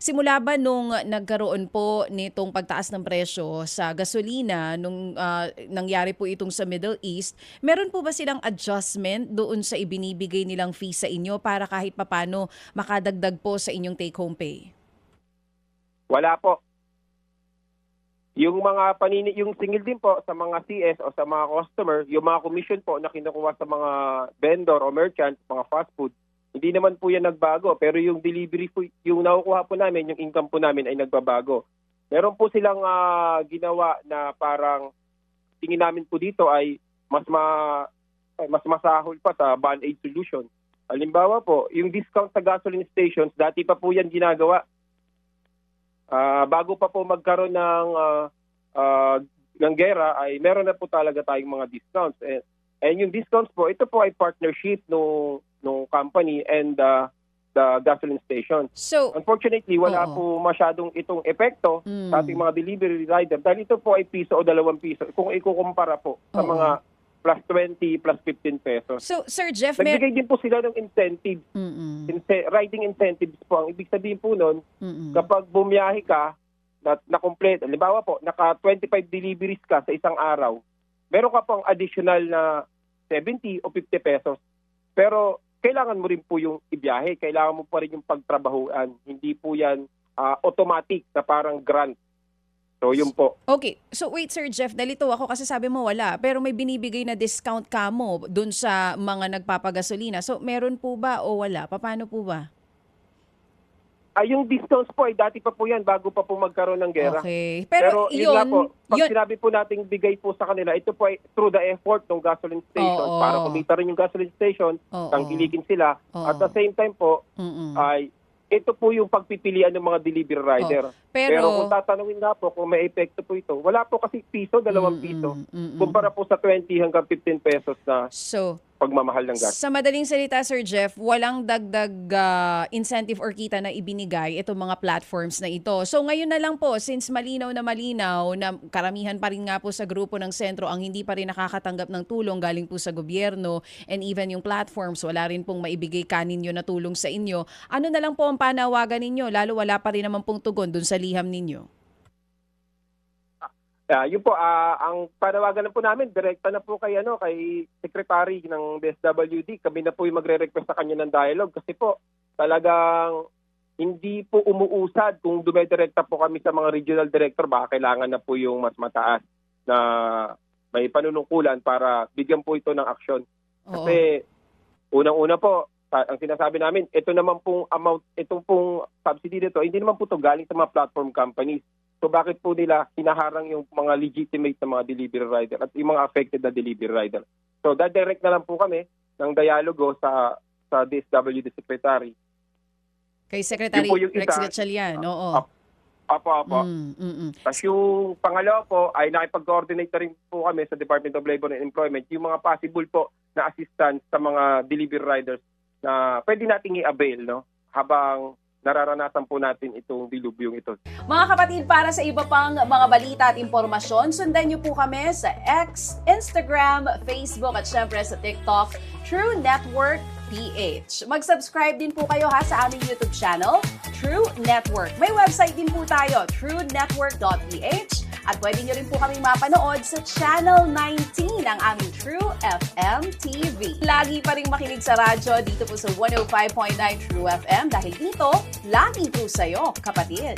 Simula ba nung nagkaroon po nitong pagtaas ng presyo sa gasolina nung nangyari po itong sa Middle East, meron po ba silang adjustment doon sa ibinibigay nilang fee sa inyo para kahit papano makadagdag po sa inyong take-home pay? Wala po. Yung mga yung singil din po sa mga CS o sa mga customer, yung mga commission po na kinukuha sa mga vendor o merchant, mga fast food, hindi naman po yan nagbago. Pero yung delivery po, yung nakukuha po namin, yung income po namin ay nagbabago. Meron po silang ginawa na parang tingin namin po dito ay mas masahol pa sa band-aid solution. Halimbawa po, yung discount sa gasoline stations, dati pa po yan ginagawa. Bago pa po magkaroon ng gera ay meron na po talaga tayong mga discounts. And yung discounts po, ito po ay partnership no company and the gasoline station. So, unfortunately, wala po masyadong itong epekto sa ating mga delivery rider dahil ito po ay piso o 2 piso kung ikukumpara po sa mga plus 20, plus 15 pesos. So, Sir Jeff, nagbigay din po sila ng incentive. Riding incentives po. Ang ibig sabihin po nun, kapag bumiyahe ka, na-complete, halimbawa po, naka 25 deliveries ka sa isang araw, meron ka pang additional na 70 o 50 pesos. Pero kailangan mo rin po yung ibiyahe. Kailangan mo pa rin yung pagtrabahuan. Hindi po yan automatic na parang grant. So, yun po. Okay. So, wait, Sir Jeff, dalito ako kasi sabi mo wala. Pero may binibigay na discount ka mo dun sa mga nagpapagasolina. So, meron po ba o wala? Paano po ba? Yung discounts po ay dati pa po yan bago pa po magkaroon ng gera. Okay. Pero yun nga po, pag sinabi po nating bigay po sa kanila, ito po ay through the effort ng gasoline station para kumita rin yung gasoline station, tangkilikin sila. At the same time po, ay ito po yung pagpipilian ng mga delivery rider. Pero kung tatanungin nga po kung may epekto po ito, wala po kasi piso, 2 piso. Kumpara po sa 20 hanggang 15 pesos na pagmamahal ng gas. Sa madaling salita, Sir Jeff, walang dagdag incentive or kita na ibinigay itong mga platforms na ito. So ngayon na lang po, since malinaw na karamihan pa rin nga po sa grupo ng sentro ang hindi pa rin nakakatanggap ng tulong galing po sa gobyerno and even yung platforms, wala rin pong maibigay kaninyo na tulong sa inyo. Ano na lang po ang panawagan ninyo? Lalo wala pa rin naman pong tugon dun sa liham ninyo. Yun po, ang panawagan na po namin, direkta na po kay Secretary ng DSWD. Kami na po yung magre-request sa kanya ng dialogue kasi po talagang hindi po umuusad kung dumedirekta po kami sa mga regional director. Baka kailangan na po yung mas mataas na may panunungkulan para bigyan po ito ng aksyon. Kasi unang-una po, ang sinasabi namin, ito naman pong amount, itong pong subsidy dito, hindi naman po ito galing sa mga platform companies. So bakit po nila hinaharang yung mga legitimate na mga delivery rider at yung mga affected na delivery rider? So direct na lang po kami ng dialogo sa DSWD Secretary. Kay Secretary Rex Gatchalian, oo. Apo. Tapos yung pangalawa po ay nakipag-coordinate na rin po kami sa Department of Labor and Employment yung mga possible po na assistance sa mga delivery riders na pwede nating i-avail habang nararanasan po natin itong dilubyong ito. Mga kapatid, para sa iba pang mga balita at impormasyon, sundan niyo po kami sa X, Instagram, Facebook at syempre sa TikTok, True Network PH. Mag-subscribe din po kayo sa aming YouTube channel, True Network. May website din po tayo, truenetwork.ph. At pwede nyo rin po kaming mapanood sa Channel 19 ng aming True FM TV. Lagi pa rin makinig sa radyo dito po sa 105.9 True FM dahil dito, lagi po sa'yo, kapatid.